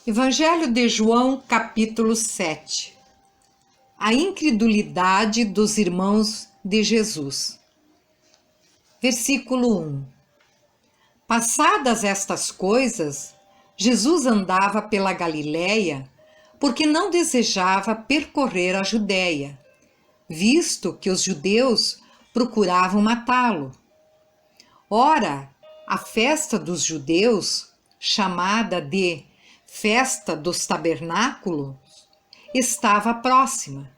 Evangelho de João, capítulo 7. A incredulidade dos irmãos de Jesus. Versículo 1. Passadas estas coisas, Jesus andava pela Galiléia, porque não desejava percorrer a Judéia, visto que os judeus procuravam matá-lo. Ora, a festa dos judeus, chamada de Festa dos Tabernáculos, estava próxima.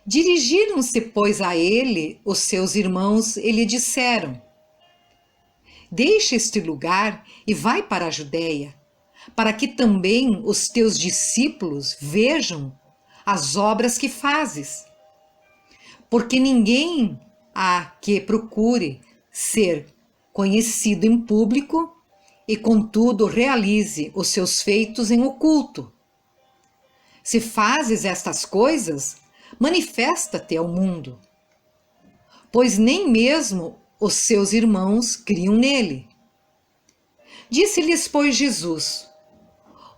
Dirigiram-se, pois, a ele os seus irmãos e lhe disseram: Deixa este lugar e vai para a Judéia, para que também os teus discípulos vejam as obras que fazes. Porque ninguém há que procure ser conhecido em público e, contudo, realize os seus feitos em oculto. Se fazes estas coisas, manifesta-te ao mundo, pois nem mesmo os seus irmãos criam nele. Disse-lhes, pois, Jesus: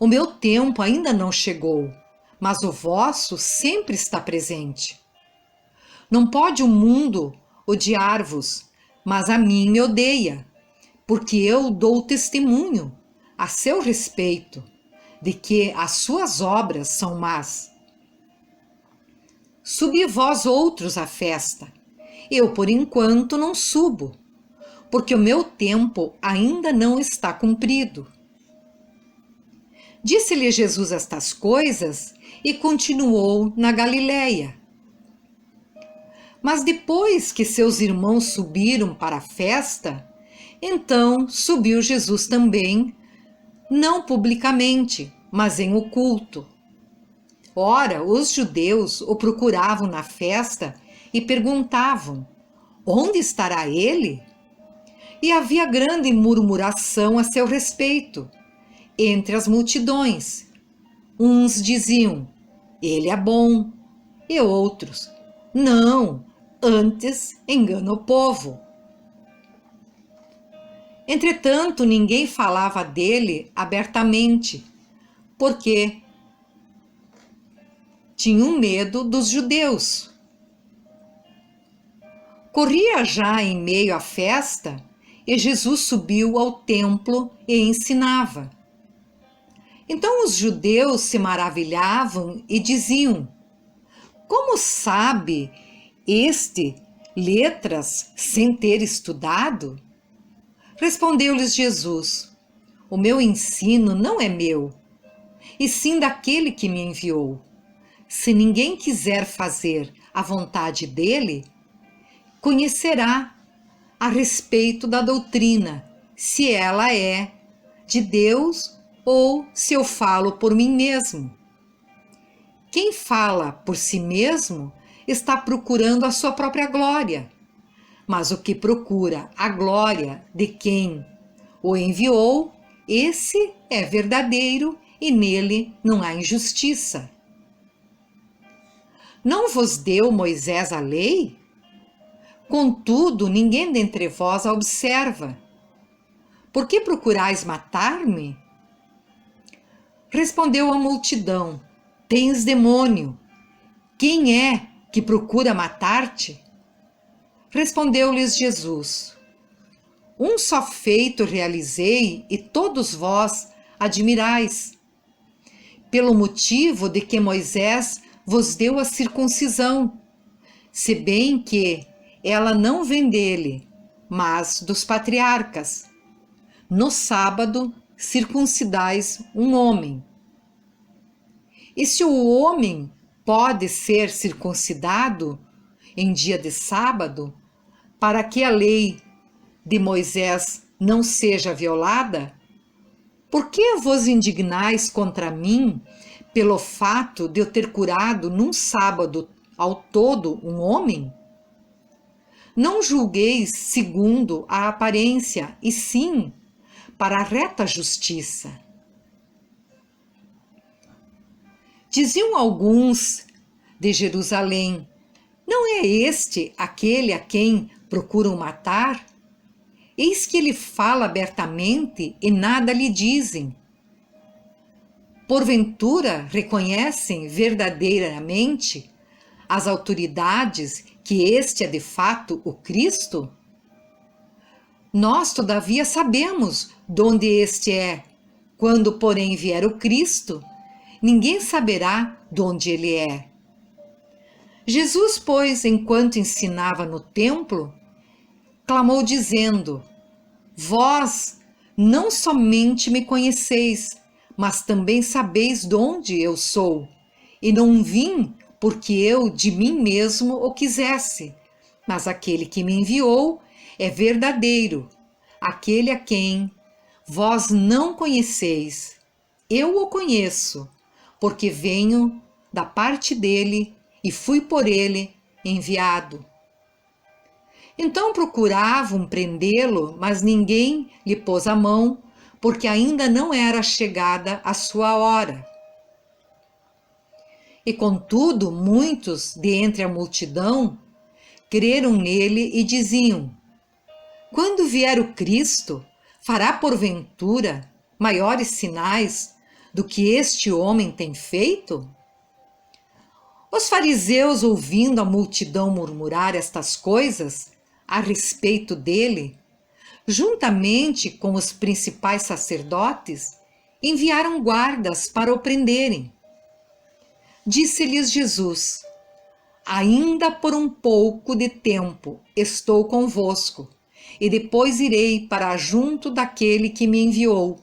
O meu tempo ainda não chegou, mas o vosso sempre está presente. Não pode o mundo odiar-vos, mas a mim me odeia, porque eu dou testemunho a seu respeito de que as suas obras são más. Subi vós outros à festa. Eu, por enquanto, não subo, porque o meu tempo ainda não está cumprido. Disse-lhe Jesus estas coisas e continuou na Galiléia. Mas depois que seus irmãos subiram para a festa, então subiu Jesus também, não publicamente, mas em oculto. Ora, os judeus o procuravam na festa e perguntavam: Onde estará ele? E havia grande murmuração a seu respeito entre as multidões. Uns diziam: Ele é bom, e outros: Não, antes engana o povo. Entretanto, ninguém falava dele abertamente, porque tinham medo dos judeus. Corria já em meio à festa, e Jesus subiu ao templo e ensinava. Então os judeus se maravilhavam e diziam: Como sabe este letras sem ter estudado? Respondeu-lhes Jesus: O meu ensino não é meu, e sim daquele que me enviou. Se ninguém quiser fazer a vontade dele, conhecerá a respeito da doutrina, se ela é de Deus ou se eu falo por mim mesmo. Quem fala por si mesmo está procurando a sua própria glória, mas o que procura a glória de quem o enviou, esse é verdadeiro e nele não há injustiça. Não vos deu Moisés a lei? Contudo, ninguém dentre vós a observa. Por que procurais matar-me? Respondeu a multidão: Tens demônio. Quem é que procura matar-te? Respondeu-lhes Jesus: Um só feito realizei e todos vós admirais, pelo motivo de que Moisés vos deu a circuncisão, se bem que ela não vem dele, mas dos patriarcas. No sábado circuncidais um homem. E se o homem pode ser circuncidado em dia de sábado, para que a lei de Moisés não seja violada? Por que vos indignais contra mim pelo fato de eu ter curado num sábado ao todo um homem? Não julgueis segundo a aparência, e sim para a reta justiça. Diziam alguns de Jerusalém: Não é este aquele a quem procuram matar? Eis que ele fala abertamente e nada lhe dizem. porventura reconhecem verdadeiramente as autoridades que este é de fato o Cristo? Nós, todavia, sabemos de onde este é. Quando, porém, vier o Cristo, ninguém saberá de onde ele é. Jesus, pois, enquanto ensinava no templo, clamou dizendo: Vós não somente me conheceis, mas também sabeis de onde eu sou, e não vim porque eu de mim mesmo o quisesse, mas aquele que me enviou é verdadeiro, aquele a quem vós não conheceis. Eu o conheço, porque venho da parte dele e fui por ele enviado. Então procuravam prendê-lo, mas ninguém lhe pôs a mão, porque ainda não era chegada a sua hora. E contudo, muitos de entre a multidão creram nele e diziam: Quando vier o Cristo, fará porventura maiores sinais do que este homem tem feito? Os fariseus, ouvindo a multidão murmurar estas coisas a respeito dele, juntamente com os principais sacerdotes, enviaram guardas para o prenderem. Disse-lhes Jesus: Ainda por um pouco de tempo estou convosco, e depois irei para junto daquele que me enviou.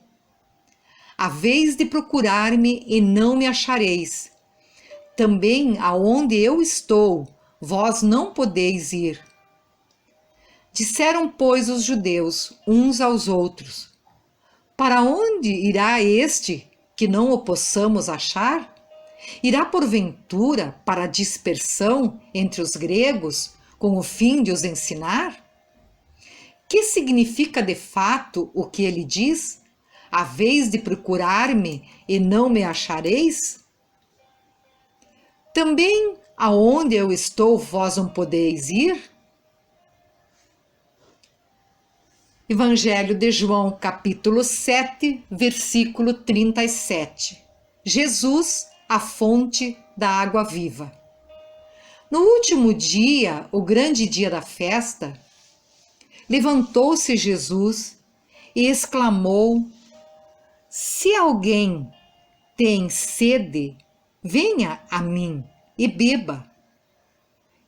Haveis de procurar-me e não me achareis. Também aonde eu estou, vós não podeis ir. Disseram, pois, os judeus uns aos outros: Para onde irá este que não o possamos achar? Irá porventura para a dispersão entre os gregos, com o fim de os ensinar? Que significa de fato o que ele diz? Haveis de procurar-me e não me achareis? Também aonde eu estou, vós não podeis ir? Evangelho de João, capítulo 7, versículo 37. Jesus, a fonte da água viva. No último dia, o grande dia da festa, levantou-se Jesus e exclamou: Se alguém tem sede, venha a mim e beba.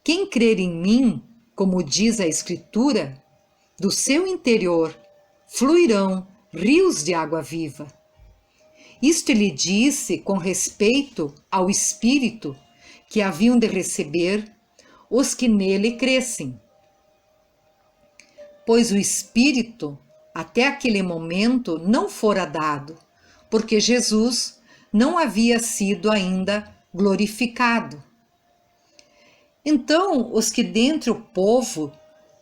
Quem crer em mim, como diz a Escritura, do seu interior fluirão rios de água viva. Isto ele disse com respeito ao Espírito que haviam de receber os que nele crescem. Pois o Espírito, até aquele momento, não fora dado, porque Jesus não havia sido ainda glorificado. Então, os que dentre o povo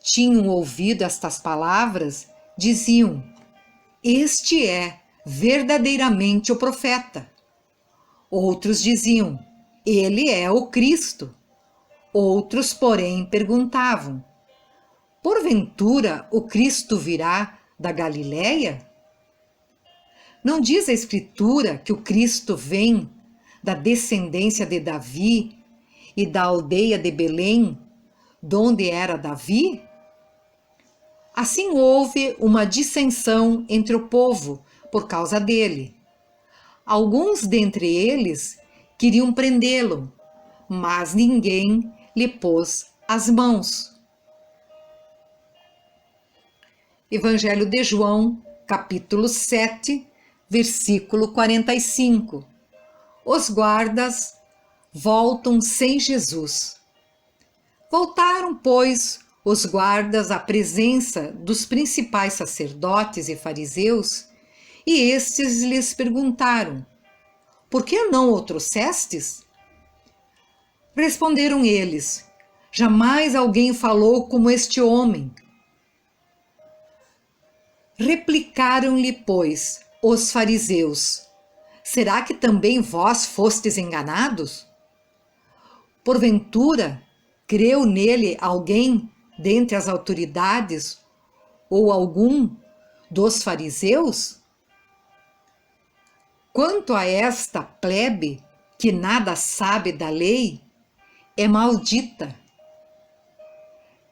tinham ouvido estas palavras diziam: Este é verdadeiramente o profeta. Outros diziam: Ele é o Cristo. Outros, porém, perguntavam: Porventura o Cristo virá da Galileia? Não diz a Escritura que o Cristo vem da descendência de Davi e da aldeia de Belém, donde era Davi? Assim houve uma dissensão entre o povo por causa dele. Alguns dentre eles queriam prendê-lo, mas ninguém lhe pôs as mãos. Evangelho de João, capítulo 7, versículo 45. Os guardas voltam sem Jesus. Voltaram, pois, os guardas à presença dos principais sacerdotes e fariseus, e estes lhes perguntaram: Por que não o trouxestes? Responderam eles: Jamais alguém falou como este homem. Replicaram-lhe, pois, os fariseus: Será que também vós fostes enganados? Porventura, creu nele alguém dentre as autoridades ou algum dos fariseus? Quanto a esta plebe, que nada sabe da lei, é maldita.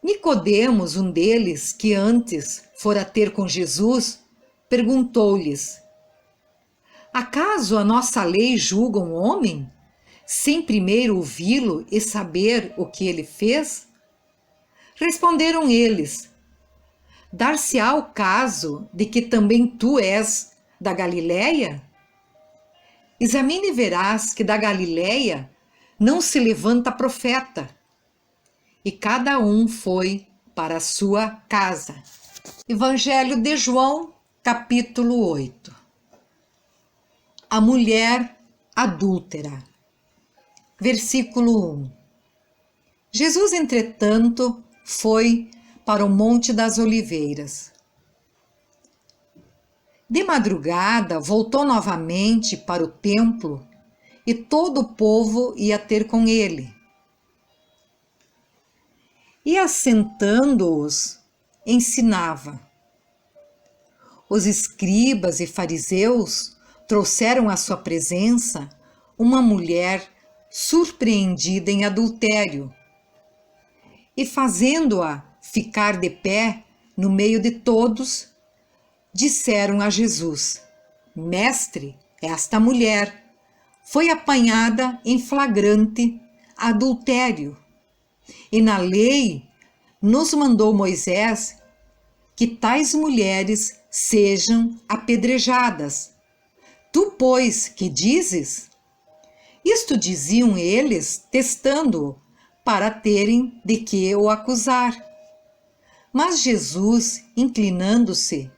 Nicodemos, um deles, que antes fora ter com Jesus, perguntou-lhes: acaso a nossa lei julga um homem, sem primeiro ouvi-lo e saber o que ele fez? Responderam eles: dar-se-á o caso de que também tu és da Galileia? Examine e verás que da Galileia não se levanta profeta. E cada um foi para a sua casa. Evangelho de João, capítulo 8. A mulher adúltera. Versículo 1. Jesus, entretanto, foi para o Monte das Oliveiras. De madrugada, voltou novamente para o templo e todo o povo ia ter com ele. E assentando-os, ensinava. Os escribas e fariseus trouxeram à sua presença uma mulher surpreendida em adultério e, fazendo-a ficar de pé no meio de todos, disseram a Jesus: Mestre, esta mulher foi apanhada em flagrante adultério. E na lei nos mandou Moisés que tais mulheres sejam apedrejadas. Tu, pois, que dizes? Isto diziam eles, testando-o, para terem de que o acusar. Mas Jesus, inclinando-se,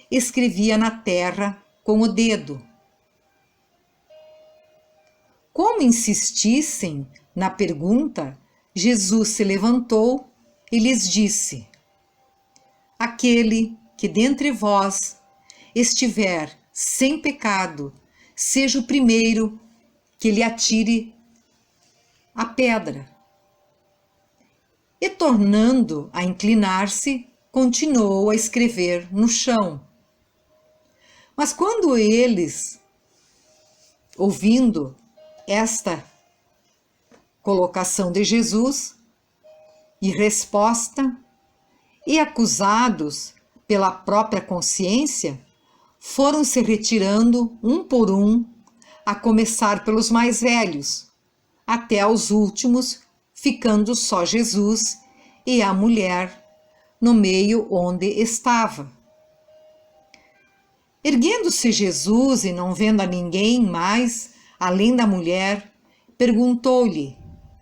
escrevia na terra com o dedo. Como insistissem na pergunta, Jesus se levantou e lhes disse: aquele que dentre vós estiver sem pecado, seja o primeiro que lhe atire a pedra. E, tornando a inclinar-se, continuou a escrever no chão. Mas quando eles, ouvindo esta colocação de Jesus e resposta, e acusados pela própria consciência, foram se retirando um por um, a começar pelos mais velhos, até aos últimos, ficando só Jesus e a mulher no meio onde estava. Erguendo-se Jesus e não vendo a ninguém mais, além da mulher, perguntou-lhe: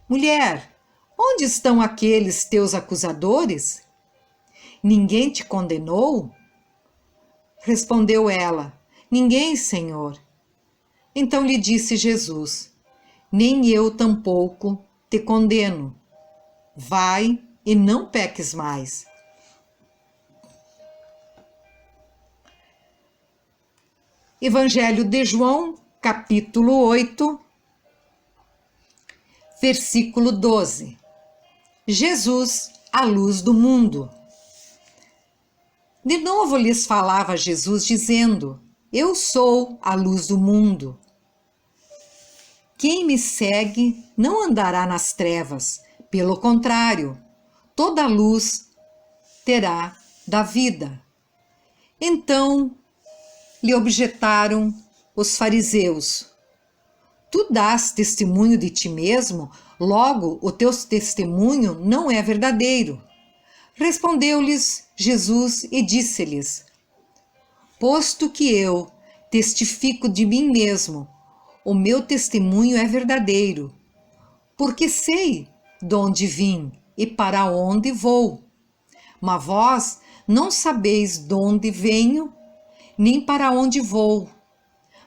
mulher, onde estão aqueles teus acusadores? Ninguém te condenou? Respondeu ela: ninguém, Senhor. Então lhe disse Jesus: nem eu tampouco te condeno. Vai e não peques mais. Evangelho de João, capítulo 8, versículo 12. Jesus, a luz do mundo. De novo lhes falava Jesus, dizendo: eu sou a luz do mundo. Quem me segue não andará nas trevas, pelo contrário, toda luz terá da vida. Então lhe objetaram os fariseus: tu dás testemunho de ti mesmo, logo o teu testemunho não é verdadeiro. Respondeu-lhes Jesus e disse-lhes: posto que eu testifico de mim mesmo, o meu testemunho é verdadeiro, porque sei de onde vim e para onde vou. Mas vós não sabeis de onde venho, nem para onde vou.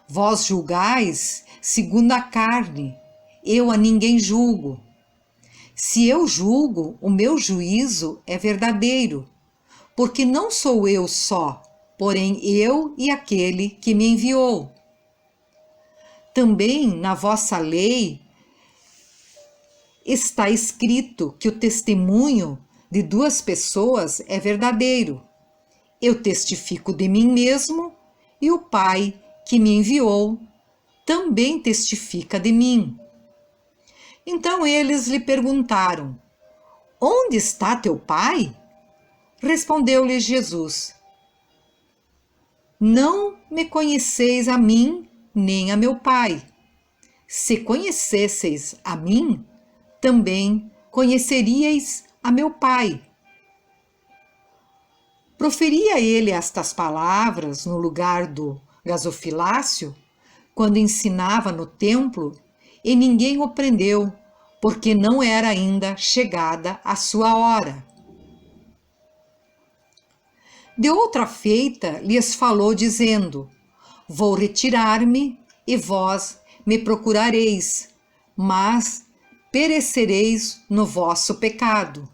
Vós julgais segundo a carne, eu a ninguém julgo. Se eu julgo, o meu juízo é verdadeiro, porque não sou eu só, porém eu e aquele que me enviou. Também na vossa lei está escrito que o testemunho de duas pessoas é verdadeiro. Eu testifico de mim mesmo, e o Pai que me enviou também testifica de mim. Então eles lhe perguntaram: Onde está teu pai? Respondeu-lhes Jesus: Não me conheceis a mim, nem a meu pai. Se conhecesseis a mim, também conheceríeis a meu pai. Proferia ele estas palavras no lugar do gasofilácio, quando ensinava no templo, e ninguém o prendeu, porque não era ainda chegada a sua hora. De outra feita lhes falou, dizendo: Vou retirar-me, e vós me procurareis, mas perecereis no vosso pecado.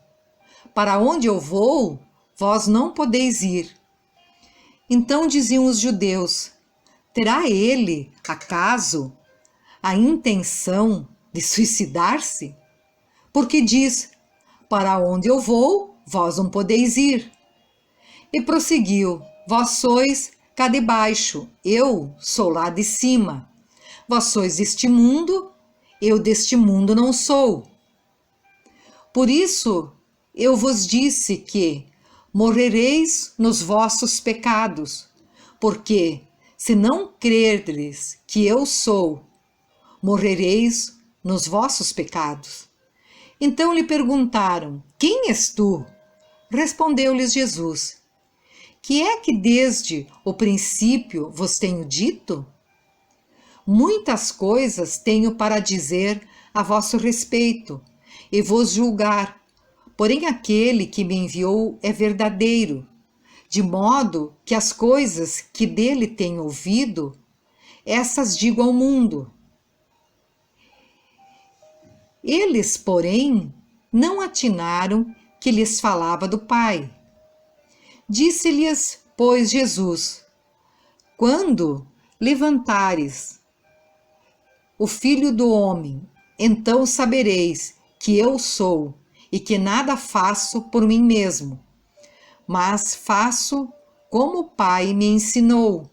Para onde eu vou, vós não podeis ir. Então diziam os judeus: Terá ele, acaso, a intenção de suicidar-se? Porque diz: Para onde eu vou, vós não podeis ir. E prosseguiu: Vós sois cá de baixo, eu sou lá de cima. Vós sois deste mundo, eu deste mundo não sou. Por isso eu vos disse que morrereis nos vossos pecados, porque se não crerdes que eu sou, morrereis nos vossos pecados. Então lhe perguntaram: Quem és tu? Respondeu-lhes Jesus: Que é que desde o princípio vos tenho dito? Muitas coisas tenho para dizer a vosso respeito e vos julgar, porém aquele que me enviou é verdadeiro, de modo que as coisas que dele tenho ouvido, essas digo ao mundo. Eles, porém, não atinaram que lhes falava do Pai. Disse-lhes, pois, Jesus: Quando levantares o Filho do Homem, então sabereis que eu sou e que nada faço por mim mesmo, mas faço como o Pai me ensinou.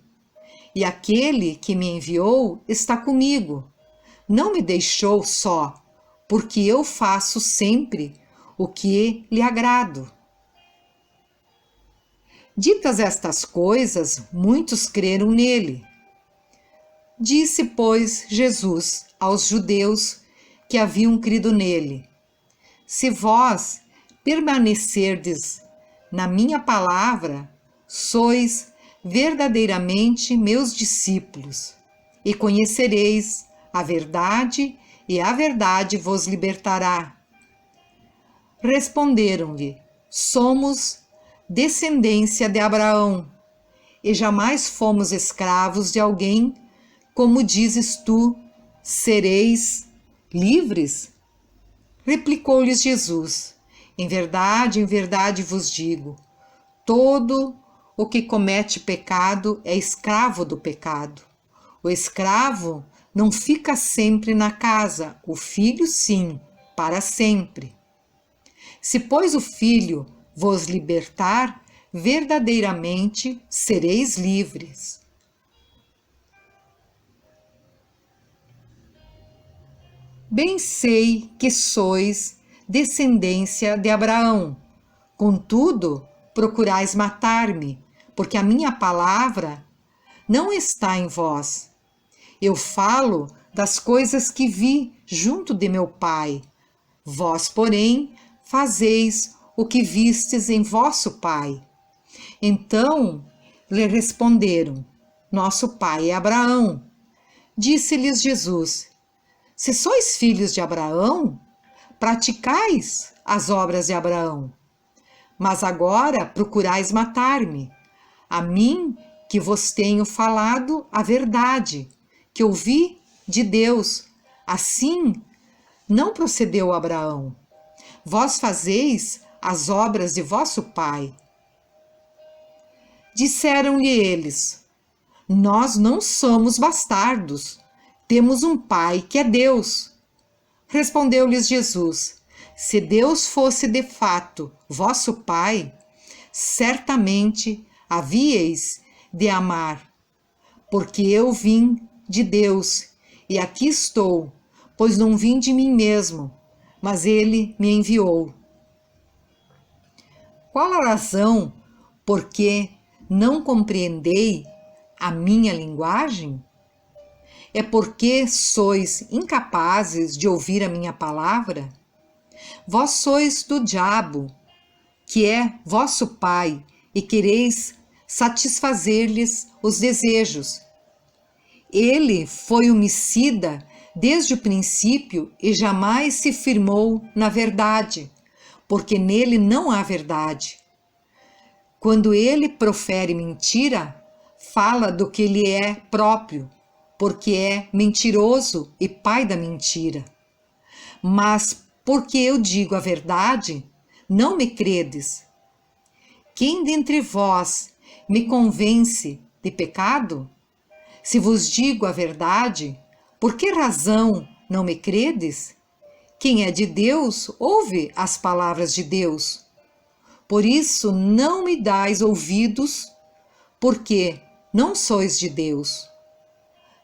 E aquele que me enviou está comigo. Não me deixou só, porque eu faço sempre o que lhe agrado. Ditas estas coisas, muitos creram nele. Disse, pois, Jesus aos judeus que haviam crido nele: Se vós permanecerdes na minha palavra, sois verdadeiramente meus discípulos, e conhecereis a verdade, e a verdade vos libertará. Responderam-lhe: Somos descendência de Abraão, e jamais fomos escravos de alguém. Como dizes tu, sereis livres? Replicou-lhes Jesus: em verdade vos digo, todo o que comete pecado é escravo do pecado. O escravo não fica sempre na casa, o filho sim, para sempre. Se, pois, o filho vos libertar, verdadeiramente sereis livres. Bem sei que sois descendência de Abraão, contudo procurais matar-me, porque a minha palavra não está em vós. Eu falo das coisas que vi junto de meu Pai. Vós, porém, fazeis o que vistes em vosso pai. Então lhe responderam: Nosso pai é Abraão. Disse-lhes Jesus: Se sois filhos de Abraão, praticais as obras de Abraão. Mas agora procurais matar-me, a mim que vos tenho falado a verdade, que ouvi de Deus. Assim não procedeu Abraão. Vós fazeis as obras de vosso pai. Disseram-lhe eles: Nós não somos bastardos, temos um pai que é Deus. Respondeu-lhes Jesus: Se Deus fosse de fato vosso pai, certamente havíeis de amar, porque eu vim de Deus, e aqui estou, pois não vim de mim mesmo, mas ele me enviou. Qual a razão por que não compreendei a minha linguagem? É porque sois incapazes de ouvir a minha palavra? Vós sois do diabo, que é vosso pai, e quereis satisfazer-lhes os desejos. Ele foi homicida desde o princípio e jamais se firmou na verdade, porque nele não há verdade. Quando ele profere mentira, fala do que lhe é próprio, porque é mentiroso e pai da mentira. Mas porque eu digo a verdade, não me credes. Quem dentre vós me convence de pecado? Se vos digo a verdade, por que razão não me credes? Quem é de Deus, ouve as palavras de Deus. Por isso não me dais ouvidos, porque não sois de Deus.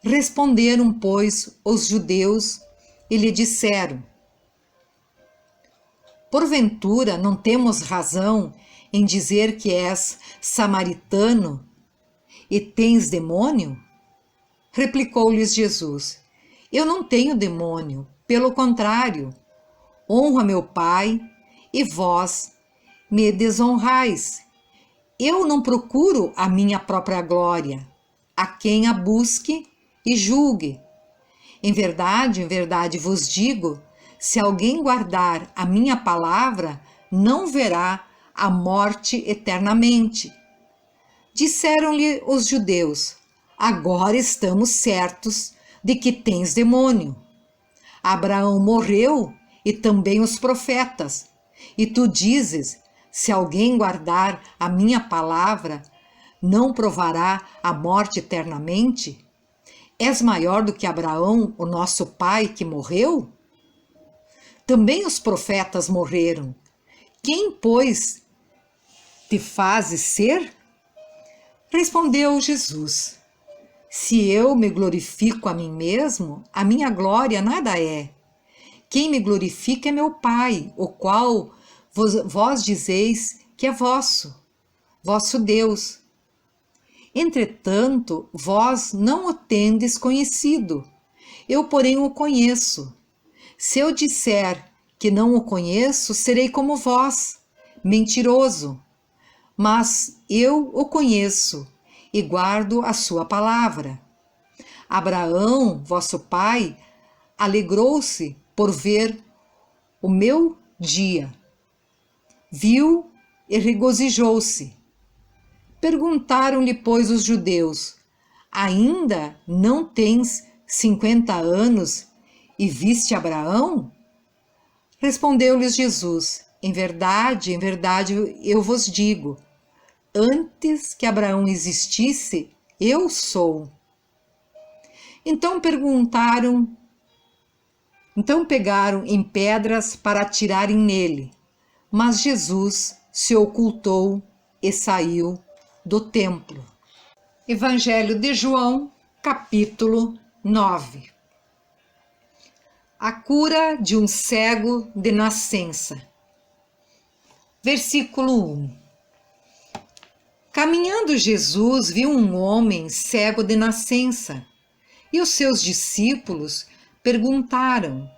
Responderam, pois, os judeus e lhe disseram: porventura não temos razão em dizer que és samaritano e tens demônio? Replicou-lhes Jesus: eu não tenho demônio, pelo contrário, honro a meu Pai e vós me desonrais. Eu não procuro a minha própria glória, a quem a busque e julgue. Em verdade vos digo, se alguém guardar a minha palavra, não verá a morte eternamente. Disseram-lhe os judeus: agora estamos certos de que tens demônio. Abraão morreu e também os profetas, e tu dizes: se alguém guardar a minha palavra, não provará a morte eternamente? És maior do que Abraão, o nosso pai, que morreu? Também os profetas morreram. Quem, pois, te fazes ser? Respondeu Jesus: se eu me glorifico a mim mesmo, a minha glória nada é. Quem me glorifica é meu Pai, o qual vós dizeis que é vosso Deus. Entretanto, vós não o tendes conhecido. Eu, porém, o conheço. Se eu disser que não o conheço, serei como vós, mentiroso. Mas eu o conheço e guardo a sua palavra. Abraão, vosso pai, alegrou-se por ver o meu dia. Viu e regozijou-se. Perguntaram-lhe, pois, os judeus: ainda não tens 50 anos e viste Abraão? Respondeu-lhes Jesus: em verdade, eu vos digo, antes que Abraão existisse, eu sou. Então pegaram em pedras para atirarem nele, mas Jesus se ocultou e saiu do templo. Evangelho de João, capítulo 9. A cura de um cego de nascença. Versículo 1. Caminhando Jesus viu um homem cego de nascença, e os seus discípulos perguntaram: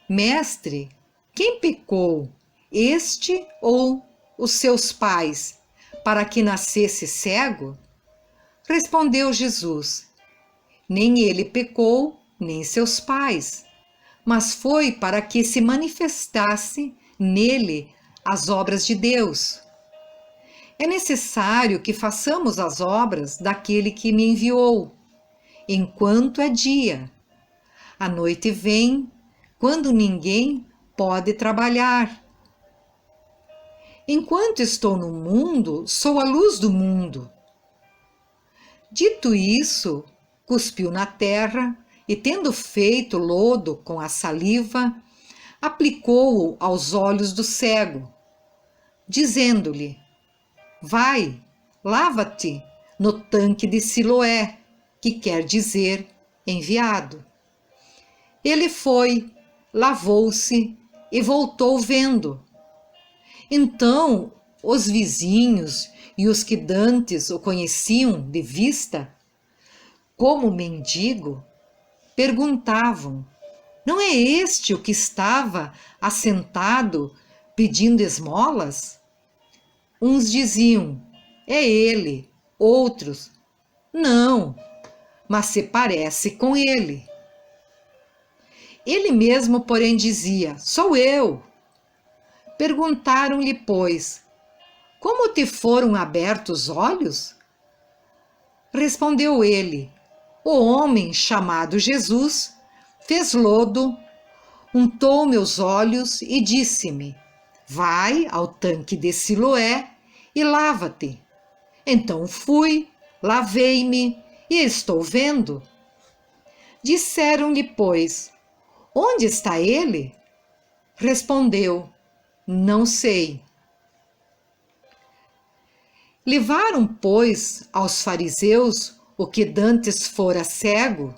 Mestre, quem pecou, este ou os seus pais, para que nascesse cego? Respondeu Jesus: nem ele pecou, nem seus pais, mas foi para que se manifestasse nele as obras de Deus. É necessário que façamos as obras daquele que me enviou, enquanto é dia. A noite vem, quando ninguém pode trabalhar. Enquanto estou no mundo, sou a luz do mundo. Dito isso, cuspiu na terra e, tendo feito lodo com a saliva, aplicou-o aos olhos do cego, dizendo-lhe: vai, lava-te no tanque de Siloé, que quer dizer enviado. Ele foi, lavou-se e voltou vendo. Então os vizinhos e os que dantes o conheciam de vista, como mendigo, perguntavam: não é este o que estava assentado pedindo esmolas? Uns diziam: é ele. Outros: não, mas se parece com ele. Ele mesmo, porém, dizia: sou eu. Perguntaram-lhe, pois: como te foram abertos os olhos? Respondeu ele: o homem chamado Jesus fez lodo, untou meus olhos e disse-me: vai ao tanque de Siloé e lava-te. Então fui, lavei-me e estou vendo. Disseram-lhe, pois: onde está ele? Respondeu: não sei. Levaram, pois, aos fariseus o que dantes fora cego.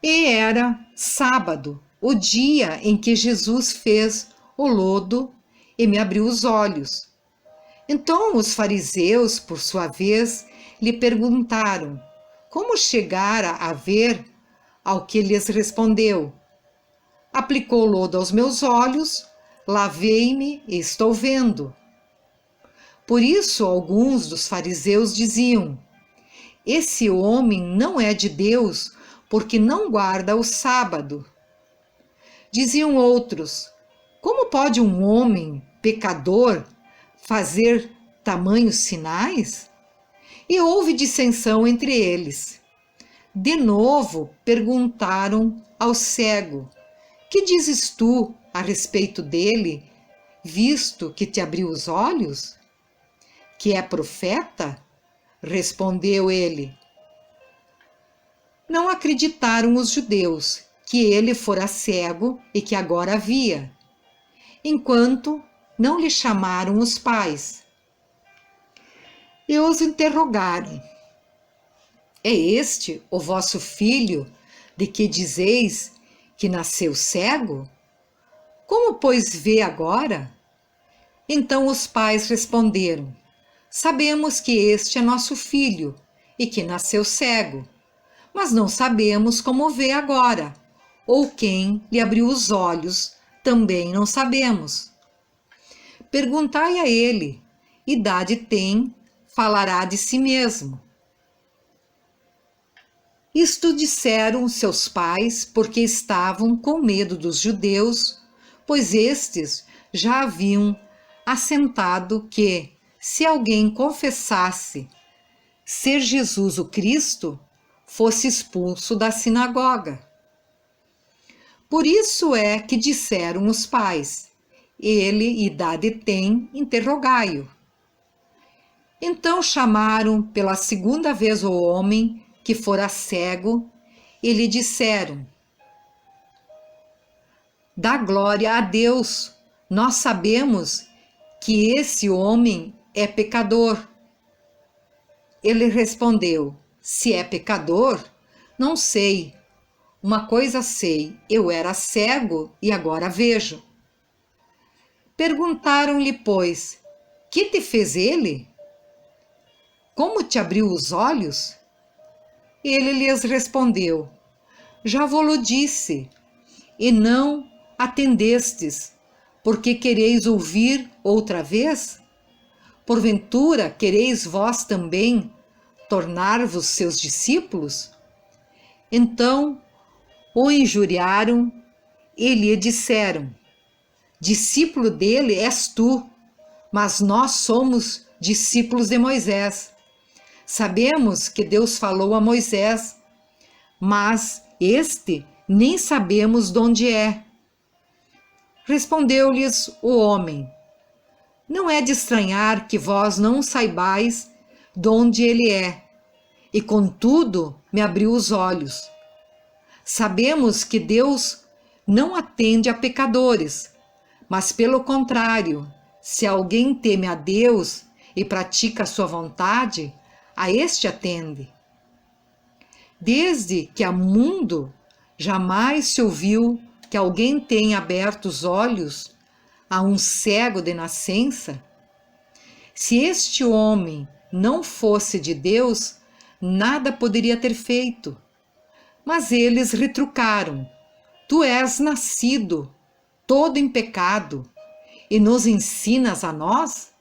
E era sábado, o dia em que Jesus fez o lodo e me abriu os olhos. Então os fariseus, por sua vez, lhe perguntaram como chegara a ver, ao que lhes respondeu: aplicou lodo aos meus olhos, lavei-me e estou vendo. Por isso alguns dos fariseus diziam: esse homem não é de Deus, porque não guarda o sábado. Diziam outros: como pode um homem pecador fazer tamanhos sinais? E houve dissensão entre eles. De novo perguntaram ao cego: que dizes tu a respeito dele, visto que te abriu os olhos? Que é profeta? Respondeu ele. Não acreditaram os judeus que ele fora cego e que agora via, enquanto não lhe chamaram os pais. E os interrogaram: é este o vosso filho, de que dizeis que nasceu cego? Como, pois, vê agora? Então os pais responderam: sabemos que este é nosso filho e que nasceu cego, mas não sabemos como vê agora, ou quem lhe abriu os olhos, também não sabemos. Perguntai a ele: idade tem, falará de si mesmo. Isto disseram seus pais porque estavam com medo dos judeus, pois estes já haviam assentado que, se alguém confessasse ser Jesus o Cristo, fosse expulso da sinagoga. Por isso é que disseram os pais: ele idade tem, interrogai-o. Então chamaram pela segunda vez o homem que fora cego e lhe disseram: dá glória a Deus, nós sabemos que esse homem é pecador. Ele respondeu: se é pecador, não sei. Uma coisa sei, eu era cego e agora vejo. Perguntaram-lhe, pois: que te fez ele? Como te abriu os olhos? Ele lhes respondeu: já vou-lo disse, e não atendestes, porque quereis ouvir outra vez? Porventura quereis vós também tornar-vos seus discípulos? Então o injuriaram e lhe disseram: discípulo dele és tu, mas nós somos discípulos de Moisés. Sabemos que Deus falou a Moisés, mas este nem sabemos de onde é. Respondeu-lhes o homem: não é de estranhar que vós não saibais de onde ele é, e contudo me abriu os olhos. Sabemos que Deus não atende a pecadores, mas pelo contrário, se alguém teme a Deus e pratica a sua vontade, a este atende. Desde que há mundo, jamais se ouviu que alguém tenha aberto os olhos a um cego de nascença. Se este homem não fosse de Deus, nada poderia ter feito. Mas eles retrucaram: tu és nascido todo em pecado e nos ensinas a nós?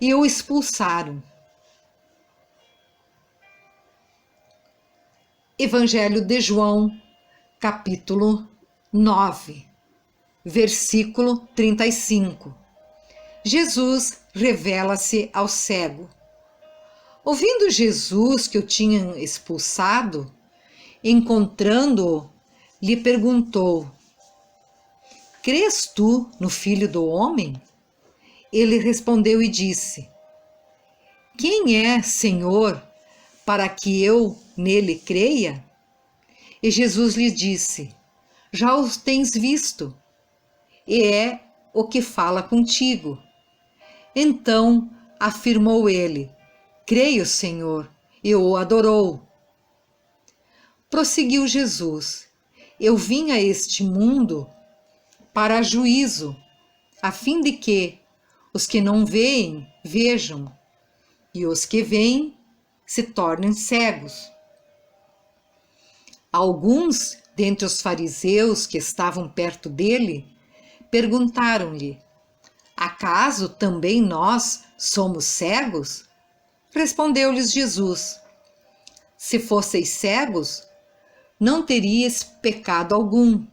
E o expulsaram. Evangelho de João, capítulo 9, versículo 35. Jesus revela-se ao cego. Ouvindo Jesus que o tinham expulsado, encontrando-o, lhe perguntou: crês tu no Filho do Homem? Ele respondeu e disse: quem é, Senhor, para que eu nele creia? E Jesus lhe disse: já os tens visto, e é o que fala contigo. Então afirmou ele: creio, Senhor, e o adorou. Prosseguiu Jesus: eu vim a este mundo para juízo, a fim de que os que não veem vejam, e os que veem se tornem cegos. Alguns dentre os fariseus que estavam perto dele perguntaram-lhe: acaso também nós somos cegos? Respondeu-lhes Jesus: se fosseis cegos, não teríeis pecado algum,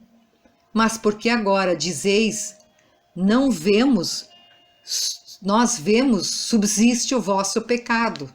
mas porque agora dizeis: não vemos, nós vemos, subsiste o vosso pecado.